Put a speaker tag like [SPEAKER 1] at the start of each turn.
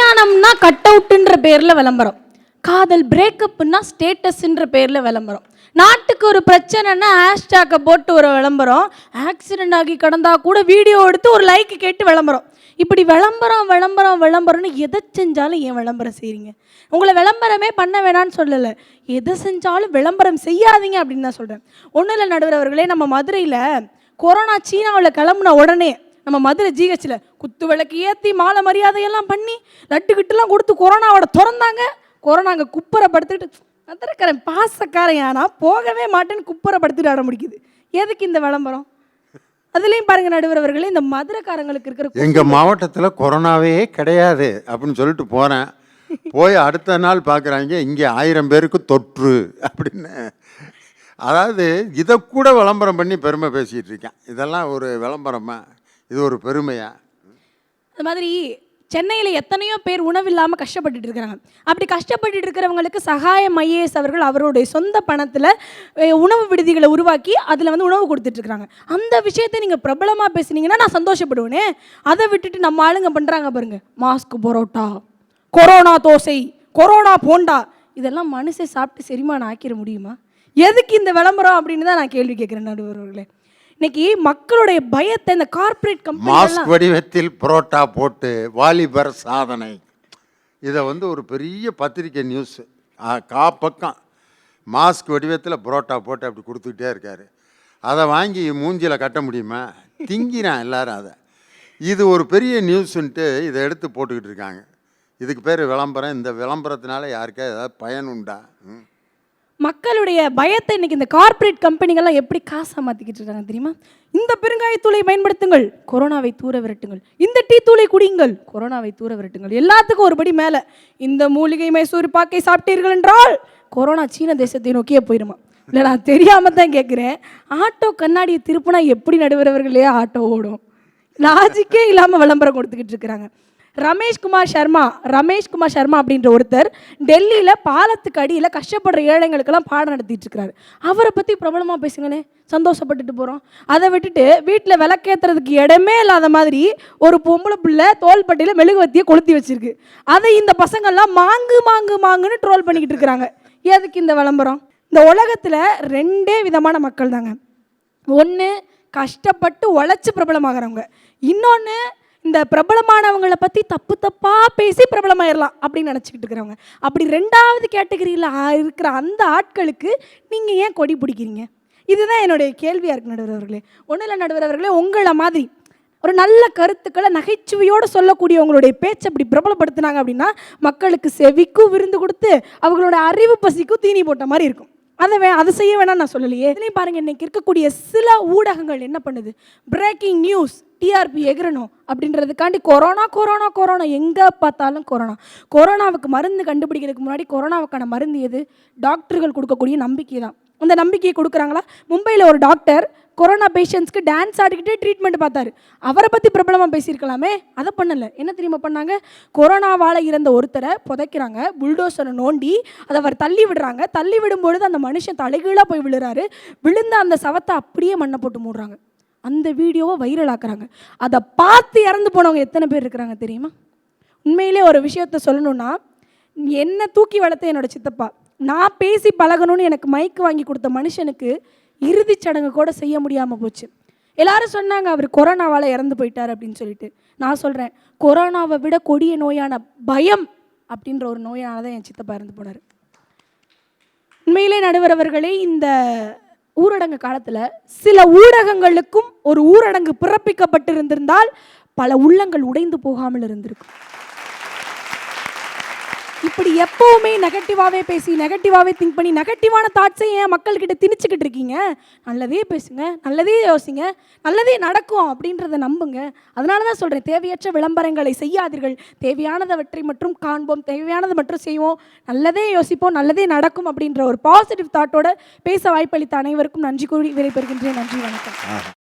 [SPEAKER 1] கல்யாணம்னா கட் அவுட்ன்ற பேர்ல விளம்பரம், காதல் பிரேக்கப்னா ஸ்டேட்டஸ்ன்ற பேர்ல விளம்பரம், நாட்டுக்கு ஒரு பிரச்சனைன்னா ஹேஷ்டேக்கை போட்டு ஒரு விளம்பரம், ஆக்சிடென்ட் ஆகி கடந்தா கூட வீடியோ எடுத்து ஒரு லைக் கேட்டு விளம்பரம். இப்படி விளம்பரம் விளம்பரம் விளம்பரம்னு எதை செஞ்சாலும் ஏன் விளம்பரம் செய்கிறீங்க? உங்களை விளம்பரமே பண்ண வேணான்னு சொல்லலை, எதை செஞ்சாலும் விளம்பரம் செய்யாதீங்க அப்படின்னு தான் சொல்கிறேன். ஒன்றும் இல்லை நடுவர் அவர்களே, நம்ம மதுரையில் கொரோனா சீனாவில் கிளம்புன உடனே நம்ம மதுரை ஜிஹெச்சில் குத்து விளக்கு ஏற்றி மாலை மரியாதையெல்லாம் பண்ணி லட்டுக்கிட்டுலாம் கொடுத்து கொரோனாவோட திறந்தாங்க. கொரோனா அங்கே குப்பரைப்படுத்திட்டு மதுரைக்காரன் பாசக்காரன் ஏன்னா போகவே மாட்டேன்னு குப்பரைப்படுத்திட்டு ஆட முடிக்குது. எதுக்கு இந்த விளம்பரம்? அதுலேயும் பாருங்கள் நடுவர் அவர்களே, இந்த மதுரைக்காரங்களுக்கு இருக்கிற
[SPEAKER 2] எங்கள் மாவட்டத்தில் கொரோனாவே கிடையாது அப்படின்னு சொல்லிட்டு போனேன். போய் அடுத்த நாள் பார்க்குறாங்க இங்கே 1000 பேருக்கு தொற்று அப்படின்னு. அதாவது இதை கூட விளம்பரம் பண்ணி பெருமை பேசிகிட்டு இருக்கேன். இதெல்லாம் ஒரு விளம்பரமா? இது ஒரு பெருமையா?
[SPEAKER 1] அது மாதிரி சென்னையில் எத்தனையோ பேர் உணவு இல்லாமல் கஷ்டப்பட்டுட்டு இருக்கிறாங்க. அப்படி கஷ்டப்பட்டுட்டு இருக்கிறவங்களுக்கு சகாயம் ஐஏஎஸ் அவர்கள் அவருடைய சொந்த பணத்தில் உணவு விடுதிகளை உருவாக்கி அதில் வந்து உணவு கொடுத்துட்ருக்குறாங்க. அந்த விஷயத்தை நீங்கள் பிரபலமாக பேசுனீங்கன்னா நான் சந்தோஷப்படுவேனே. அதை விட்டுட்டு நம்ம ஆளுங்க பண்ணுறாங்க பாருங்கள், mask parotta, corona dosa, corona bonda, இதெல்லாம் மனுஷன் சாப்பிட்டு செரிமானம் ஆக்கிட முடியுமா? எதுக்கு இந்த விளம்பரம் அப்படின்னு தான் நான் கேள்வி கேட்குறேன் நடுவர்களே. இன்னைக்கு மக்களுடைய பயத்தை இந்த கார்ப்பரேட் கம்பெனி
[SPEAKER 2] மாஸ்க் வடிவத்தில் புரோட்டா போட்டு வாலிபர் சாதனை, இதை வந்து ஒரு பெரிய பத்திரிக்கை நியூஸ் பக்கம் மாஸ்க் வடிவத்தில் புரோட்டா போட்டு அப்படி கொடுத்துக்கிட்டே இருக்காரு. அதை வாங்கி மூஞ்சியில் கட்ட முடியுமா? திங்கிறான் எல்லாரும் அதை. இது ஒரு பெரிய நியூஸுன்ட்டு இதை எடுத்து போட்டுக்கிட்டு இருக்காங்க. இதுக்கு பேர் விளம்பரம். இந்த விளம்பரத்தினால யாருக்கா ஏதாவது பயன் உண்டா?
[SPEAKER 1] மக்களுடைய பயத்தை இன்னைக்கு இந்த கார்ப்பரேட் கம்பெனிகள்லாம் எப்படி காசாக மாற்றிக்கிட்டு இருக்காங்க தெரியுமா? இந்த பெருங்காயத்தூளை பயன்படுத்துங்கள், கொரோனாவை தூர விரட்டுங்கள். இந்த டீ தூளை குடியுங்கள், கொரோனாவை தூர விரட்டுங்கள். எல்லாத்துக்கும் ஒருபடி மேலே, இந்த மூலிகை மைசூர் பாக்கை சாப்பிட்டீர்கள் என்றால் கொரோனா சீன தேசத்தை நோக்கியே போயிடுமா? இல்லை நான் தெரியாமல் தான் கேட்குறேன். ஆட்டோ கண்ணாடியை திருப்பினா எப்படி நடுவரவர்களே ஆட்டோ ஓடும்? லாஜிக்கே இல்லாமல் விளம்பரம் கொடுத்துக்கிட்டு இருக்கிறாங்க. ரமேஷ்குமார் சர்மா அப்படின்ற ஒருத்தர் டெல்லியில் பாலத்துக்கு அடியில் கஷ்டப்படுற ஏழைங்களுக்கெல்லாம் பாடம் நடத்திட்டு இருக்கிறாரு. அவரை பற்றி பிரபலமாக பேசுங்களே, சந்தோஷப்பட்டுட்டு போகிறோம். அதை விட்டுட்டு வீட்டில் விளக்கேற்றுறதுக்கு இடமே இல்லாத மாதிரி ஒரு பொம்பளை பிள்ளை தோள்பட்டையில் மெழுகுவத்தியை கொளுத்தி வச்சிருக்கு. அதை இந்த பசங்கள்லாம் மாங்கு மாங்கு மாங்குன்னு ட்ரோல் பண்ணிக்கிட்டு இருக்கிறாங்க. எதுக்கு இந்த விளம்பரம்? இந்த உலகத்தில் 2 விதமான மக்கள் தாங்க. ஒன்று கஷ்டப்பட்டு உழைச்சி பிரபலமாகறவங்க, இன்னொன்று இந்த பிரபலமானவங்களை பற்றி தப்பு தப்பாக பேசி பிரபலமாயிடலாம் அப்படின்னு நினச்சிக்கிட்டு இருக்கிறவங்க. அப்படி 2வது கேட்டகரியில் இருக்கிற அந்த ஆட்களுக்கு நீங்கள் ஏன் கொடி பிடிக்கிறீங்க? இதுதான் என்னுடைய கேள்வியாக இருக்குது நடுவர் அவர்களே. ஒன்றும் இல்லை நடுவர் அவர்களே, உங்களை மாதிரி ஒரு நல்ல கருத்துக்களை நகைச்சுவையோடு சொல்லக்கூடிய உங்களுடைய பேச்சை அப்படி பிரபலப்படுத்தினாங்க அப்படின்னா மக்களுக்கு செவிக்கும் விருந்து கொடுத்து அவங்களோட அறிவு பசிக்கும் தீனி போட்ட மாதிரி இருக்கும். அதை செய்ய வேணாம் நான் சொல்லலையே. இதுலேயும் பாருங்கள், இன்றைக்கி இருக்கக்கூடிய சில ஊடகங்கள் என்ன பண்ணுது, பிரேக்கிங் நியூஸ், டிஆர்பி எகிறணும் அப்படின்றதுக்காண்டி கொரோனா கொரோனா கொரோனா எங்கே பார்த்தாலும் கொரோனா. கொரோனாவுக்கு மருந்து கண்டுபிடிக்கிறதுக்கு முன்னாடி கொரோனாவுக்கான மருந்து எது? டாக்டர்கள் கொடுக்கக்கூடிய நம்பிக்கை தான். அந்த நம்பிக்கையை கொடுக்குறாங்களா? மும்பையில் ஒரு டாக்டர் கொரோனா பேஷண்ட்ஸ்க்கு டான்ஸ் ஆடிக்கிட்டே ட்ரீட்மெண்ட் பார்த்தாரு. அவரை பற்றி பிரபலமாக பேசியிருக்கலாமே, அதை பண்ணலை. என்ன தெரியுமா பண்ணாங்க? கொரோனாவால் இறந்த ஒருத்தரை புதைக்கிறாங்க, புல்டோசரை நோண்டி அதை அவர் தள்ளி விடுறாங்க. தள்ளி விடும்பொழுது அந்த மனுஷன் தலைகீழாக போய் விழுறாரு. விழுந்த அந்த சவத்தை அப்படியே மண்ணை போட்டு மூடுறாங்க. அந்த வீடியோவை வைரல் ஆக்குறாங்க. அதை பார்த்து இறந்து போனவங்க எத்தனை பேர் இருக்கிறாங்க தெரியுமா? உண்மையிலே ஒரு விஷயத்த சொல்லணும்னா, என்னை தூக்கி வளர்த்த என்னோட சித்தப்பா, நான் பேசி பழகணும்னு எனக்கு மைக்கு வாங்கி கொடுத்த மனுஷனுக்கு இறுதிச் சடங்கு கூட செய்ய முடியாமல் போச்சு. எல்லாரும் சொன்னாங்க அவர் கொரோனாவால் இறந்து போயிட்டார் அப்படின்னு சொல்லிட்டு. நான் சொல்கிறேன், கொரோனாவை விட கொடிய நோயான பயம் அப்படின்ற ஒரு நோயால் தான் என் சித்தப்பா இறந்து போனார். உண்மையிலே நடுவர் அவர்களே, இந்த ஊரடங்கு காலத்தில் சில ஊடகங்களுக்கும் ஒரு ஊரடங்கு பிறப்பிக்கப்பட்டிருந்திருந்தால் பல உள்ளங்கள் உடைந்து போகாமல் இருந்திருக்கும். இப்படி எப்போவுமே நெகட்டிவாகவே பேசி நெகட்டிவாகவே திங்க் பண்ணி நெகட்டிவான தாட்ஸை ஏன் மக்கள்கிட்ட திணிச்சுக்கிட்டு இருக்கீங்க? நல்லதே பேசுங்க, நல்லதே யோசிங்க, நல்லதே நடக்கும் அப்படின்றத நம்புங்க. அதனால தான் சொல்கிறேன், தேவையற்ற விளம்பரங்களை செய்யாதீர்கள். தேவையானதவற்றை மற்றும் காண்போம், தேவையானது மற்றும் செய்வோம், நல்லதே யோசிப்போம், நல்லதே நடக்கும் அப்படின்ற ஒரு பாசிட்டிவ் தாட்டோட பேச வாய்ப்பளித்த அனைவருக்கும் நன்றி கூறி விடைபெறுகின்றேன். நன்றி, வணக்கம்.